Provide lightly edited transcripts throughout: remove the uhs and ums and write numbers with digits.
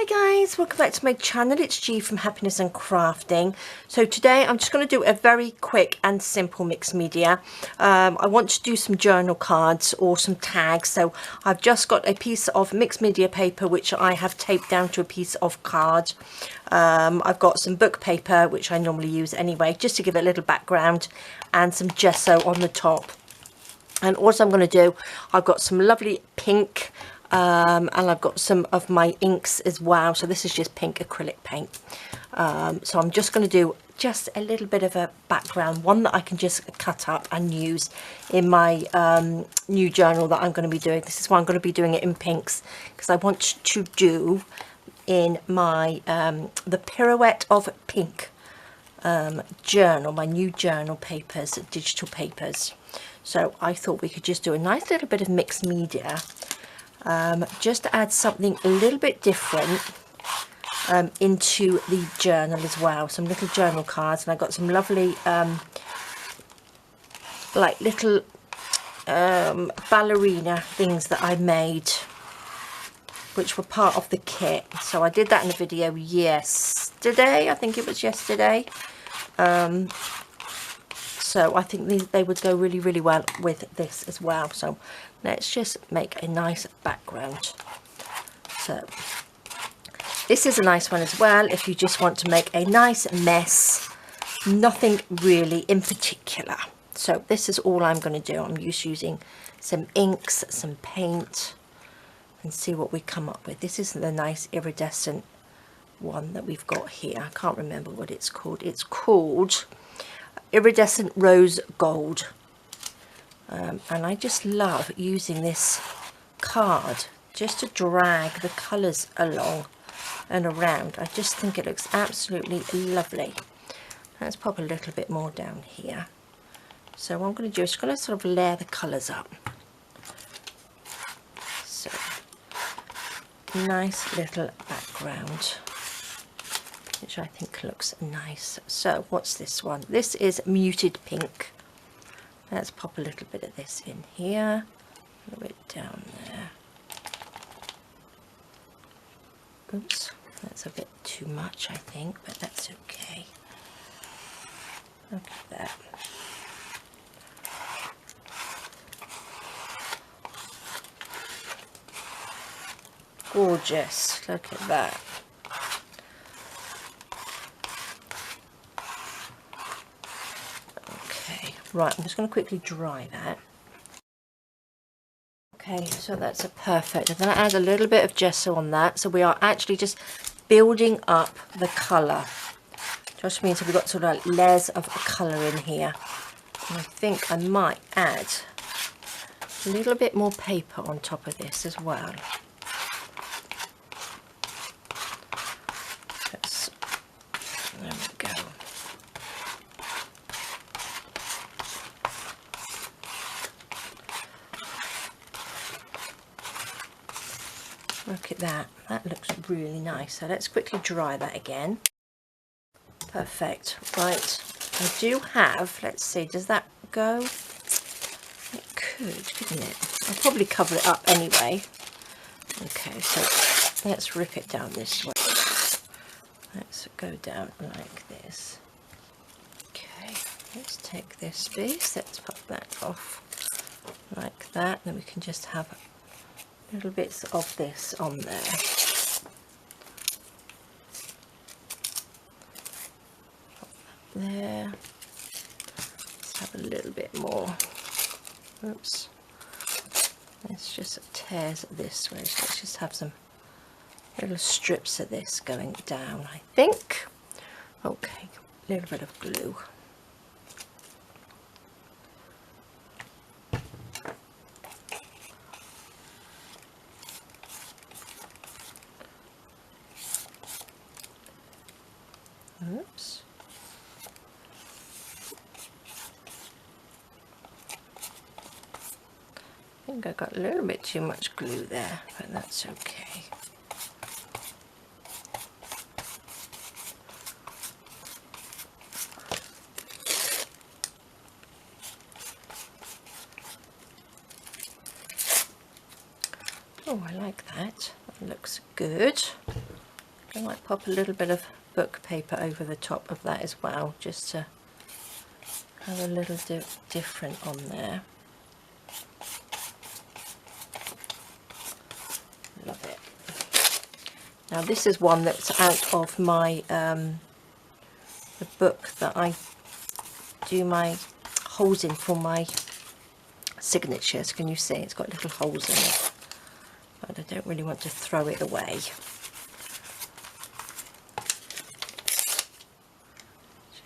Hi guys, welcome back to my channel. It's G from Happiness and Crafting. So today I'm just going to do a very quick and simple mixed media. I want to do some journal cards or some tags. So I've just got a piece of mixed media paper which I have taped down to a piece of card. I've got some book paper which I normally use anyway, just to give it a little background, and some gesso on the top. And also I'm going to do, I've got some lovely pink and I've got some of my inks as well. So this is just pink acrylic paint. So I'm just going to do just a little bit of a background, one that I can just cut up and use in my new journal that I'm going to be doing. This is why I'm going to be doing it in pinks, because I want to do in my the Pirouette of Pink journal, my new journal papers, digital papers. So I thought we could just do a nice little bit of mixed media, just to add something a little bit different into the journal as well. Some little journal cards, and I got some lovely like little ballerina things that I made, which were part of the kit. So I did that in a video yesterday, I think it was yesterday. So I think they would go really well with this as well. So let's just make a nice background. So this is a nice one as well if you just want to make a nice mess, nothing really in particular. So this is all I'm going to do. I'm just using some inks, some paint, and see what we come up with. This is the nice iridescent one that we've got here. I can't remember what it's called. It's called Iridescent Rose Gold. And I just love using this card just to drag the colours along and around. I just think it looks absolutely lovely. Let's pop a little bit more down here. So what I'm going to do is just going to sort of layer the colours up. So nice little background, which I think looks nice. So what's this one? This is Muted Pink. Let's pop a little bit of this in here, a little bit down there. Oops, that's a bit too much I think, but that's okay. Look at that. Gorgeous, look at that. Right, I'm just going to quickly dry that. Okay, so that's a perfect. I'm going to add a little bit of gesso on that. So we are actually just building up the colour. Just means we've got sort of like layers of colour in here. And I think I might add a little bit more paper on top of this as well. There we go. Look at that, that looks really nice. So let's quickly dry that again. Perfect. Right, I do have, let's see, does that go? It could, couldn't it? I'll probably cover it up anyway. Okay, so let's rip it down this way. Let's go down like this. Okay, let's take this piece, let's pop that off like that. Then we can just have little bits of this on there. There. Let's have a little bit more. Oops. Let's just tears this way. So let's just have some little strips of this going down, I think. Okay, a little bit of glue. Oops. I think I got a little bit too much glue there, but that's okay. Oh, I like that. That looks good. I might pop a little bit of book paper over the top of that as well, just to have a little different on there. Love it. Now this is one that's out of my the book that I do my holes in for my signatures. Can you see it's got little holes in it, but I don't really want to throw it away.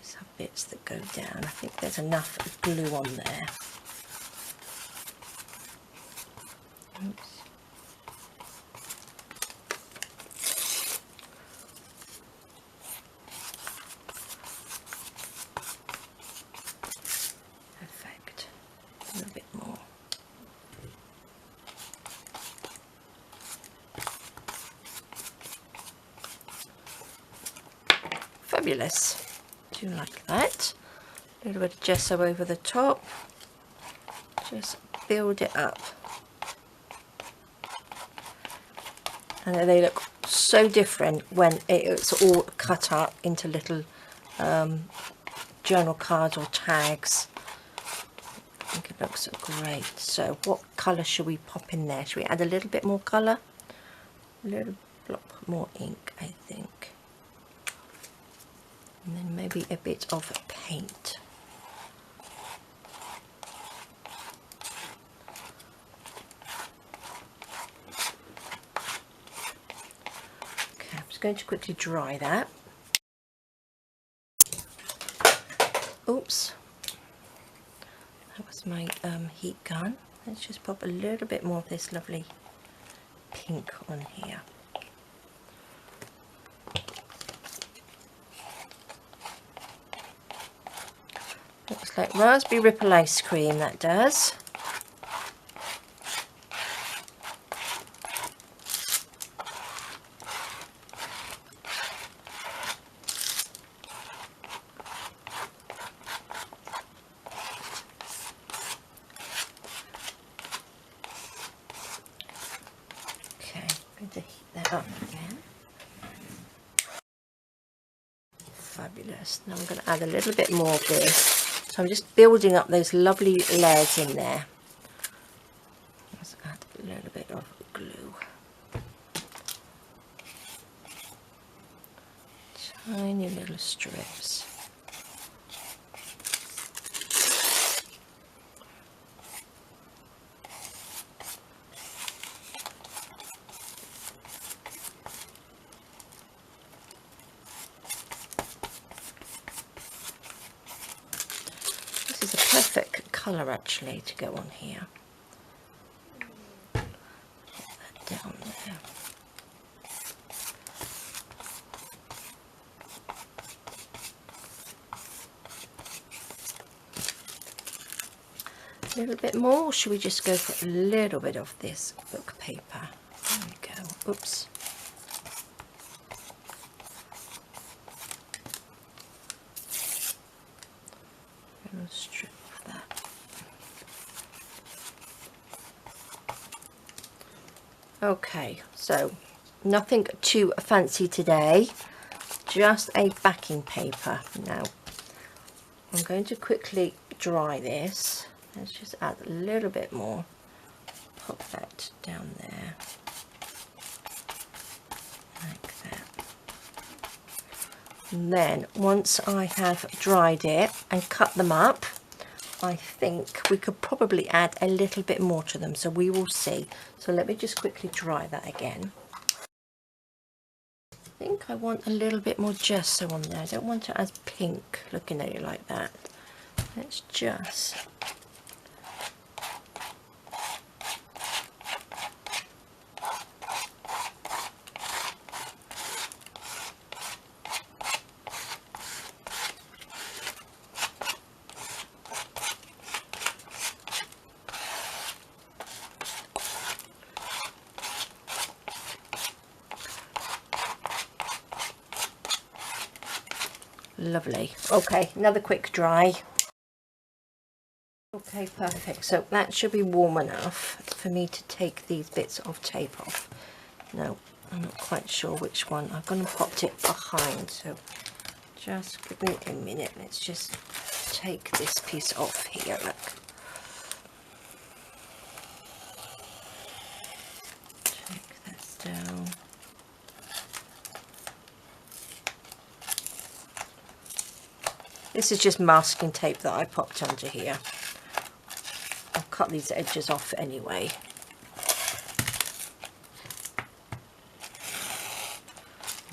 Just have bits that go down. I think there's enough glue on there. Oops. Fabulous. Do like that. A little bit of gesso over the top. Just build it up. And they look so different when it's all cut up into little journal cards or tags. I think it looks great. So what colour should we pop in there? Should we add a little bit more colour? A little block more ink, I think. And then maybe a bit of paint. Okay, I'm just going to quickly dry that. Oops, that was my heat gun. Let's just pop a little bit more of this lovely pink on here. Looks like raspberry ripple ice cream, that does. Okay, I'm going to heat that up again. Fabulous. Now I'm going to add a little bit more of this. So I'm just building up those lovely layers in there. Let's add a little bit of glue. Tiny little strips. This is a perfect colour actually to go on here. Put that down there. A little bit more, or should we just go for a little bit of this book paper? There we go. Oops. A little strip of that. Okay, so nothing too fancy today, just a backing paper. Now I'm going to quickly dry this. Let's just add a little bit more. Pop that down there. Like that. And then once I have dried it and cut them up, I think we could probably add a little bit more to them. So we will see. So let me just quickly dry that again. I think I want a little bit more gesso on there. I don't want it as pink looking at it like that. Let's just... Lovely. Okay, another quick dry. Okay, perfect. So that should be warm enough for me to take these bits of tape off. Now, I'm not quite sure which one. I'm going to pop it behind, so just give me a minute. Let's just take this piece off here, look. Take this down. This is just masking tape that I popped under here. I'll cut these edges off anyway.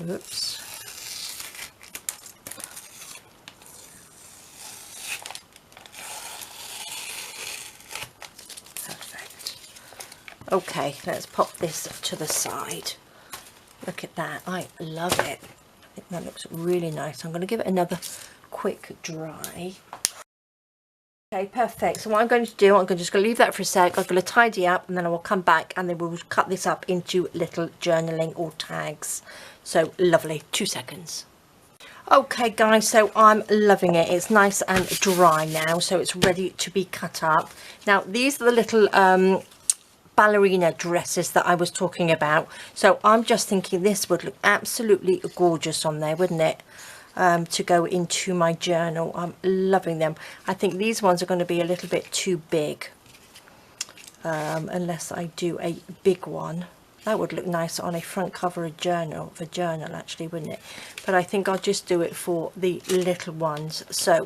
Oops. Perfect. Okay, let's pop this to the side. Look at that. I love it. I think that looks really nice. I'm going to give it another quick dry. Okay, perfect. So what I'm going to do, I'm just going to leave that for a sec. I'm going to tidy up and then I will come back and then we'll cut this up into little journaling or tags. So lovely. 2 seconds. Okay guys, so I'm loving it. It's nice and dry now, so it's ready to be cut up. Now these are the little ballerina dresses that I was talking about. So I'm just thinking this would look absolutely gorgeous on there, wouldn't it? To go into my journal. I'm loving them. I think these ones are going to be a little bit too big, unless I do a big one. That would look nice on a front cover of journal, actually, wouldn't it? But I think I'll just do it for the little ones. So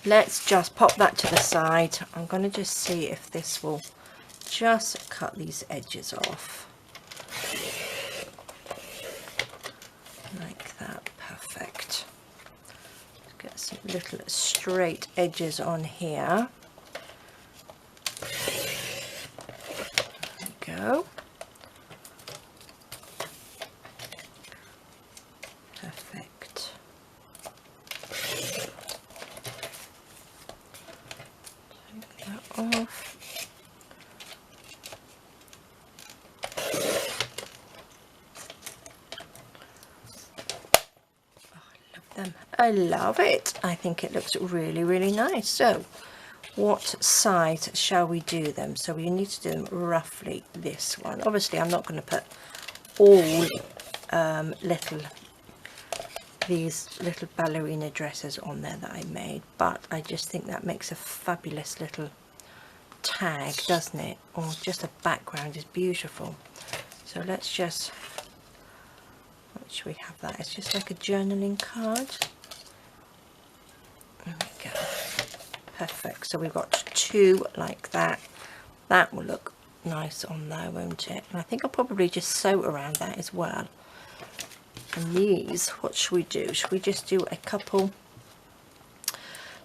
let's just pop that to the side. I'm going to just see if this will just cut these edges off like that. Perfect. Get some little straight edges on here. There we go. Perfect. Take that off. I love it. I think it looks really, really nice. So what size shall we do them? So we need to do them roughly this one. Obviously I'm not going to put all these little ballerina dresses on there that I made, but I just think that makes a fabulous little tag, doesn't it? Or just a background is beautiful. So let's just, what should we have that? It's just like a journaling card. There we go. Perfect. So we've got 2 like that. That will look nice on there, won't it? And I think I'll probably just sew around that as well. And these, what should we do? Should we just do a couple?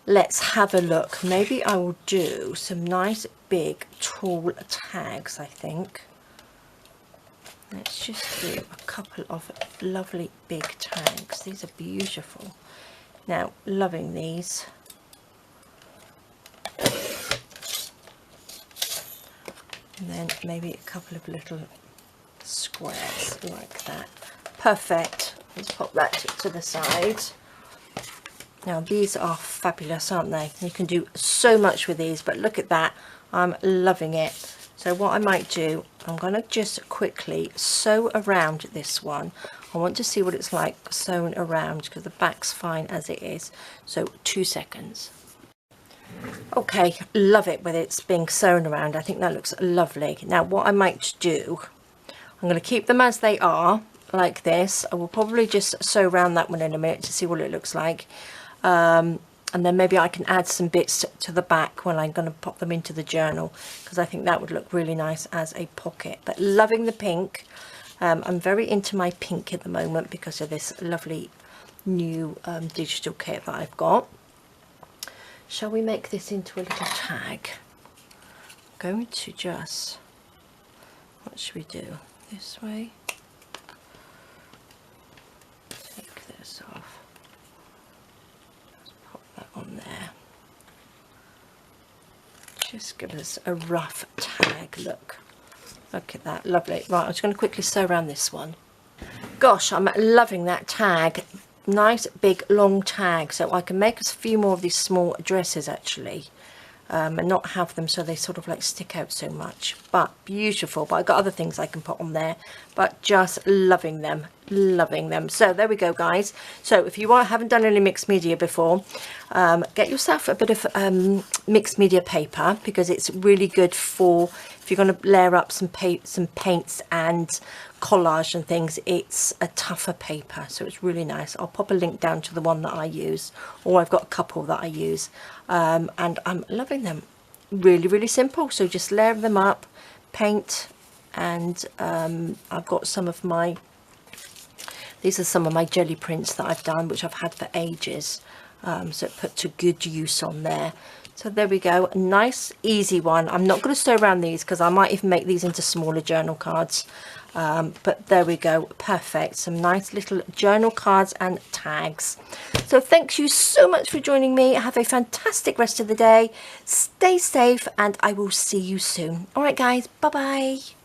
Let's have a look. Maybe I will do some nice big tall tags, I think. Let's just do a couple of lovely big tags. These are beautiful. Now, loving these. And then maybe a couple of little squares like that. Perfect. Let's pop that to the side. Now these are fabulous, aren't they? You can do so much with these, but look at that. I'm loving it. So what I might do, I'm going to just quickly sew around this one. I want to see what it's like sewn around because the back's fine as it is. So 2 seconds. Okay, love it with it's being sewn around. I think that looks lovely. Now what I might do, I'm going to keep them as they are like this. I will probably just sew around that one in a minute to see what it looks like. And then maybe I can add some bits to the back when I'm going to pop them into the journal, because I think that would look really nice as a pocket. But loving the pink. I'm very into my pink at the moment because of this lovely new digital kit that I've got. Shall we make this into a little tag? I'm going to just, what should we do? This way. Take this off. On there, just give us a rough tag. Look at that, lovely. Right, I'm just going to quickly sew around this one. Gosh, I'm loving that tag. Nice big long tag, so I can make a few more of these small dresses actually. and not have them so they sort of like stick out so much. But beautiful. But I've got other things I can put on there, but just loving them, loving them. So there we go, guys. So if you haven't done any mixed media before, get yourself a bit of mixed media paper, because it's really good for if you're going to layer up some paints and collage and things. It's a tougher paper, so it's really nice. I'll pop a link down to the one that I use, or I've got a couple that I use, and I'm loving them. Really, really simple. So just layer them up, paint, and I've got some of my, these are some of my jelly prints that I've done, which I've had for ages, so it put to good use on there. So there we go, a nice easy one. I'm not going to sew around these because I might even make these into smaller journal cards, but there we go, perfect. Some nice little journal cards and tags. So thank you so much for joining me. Have a fantastic rest of the day, stay safe, and I will see you soon. All right guys, bye bye.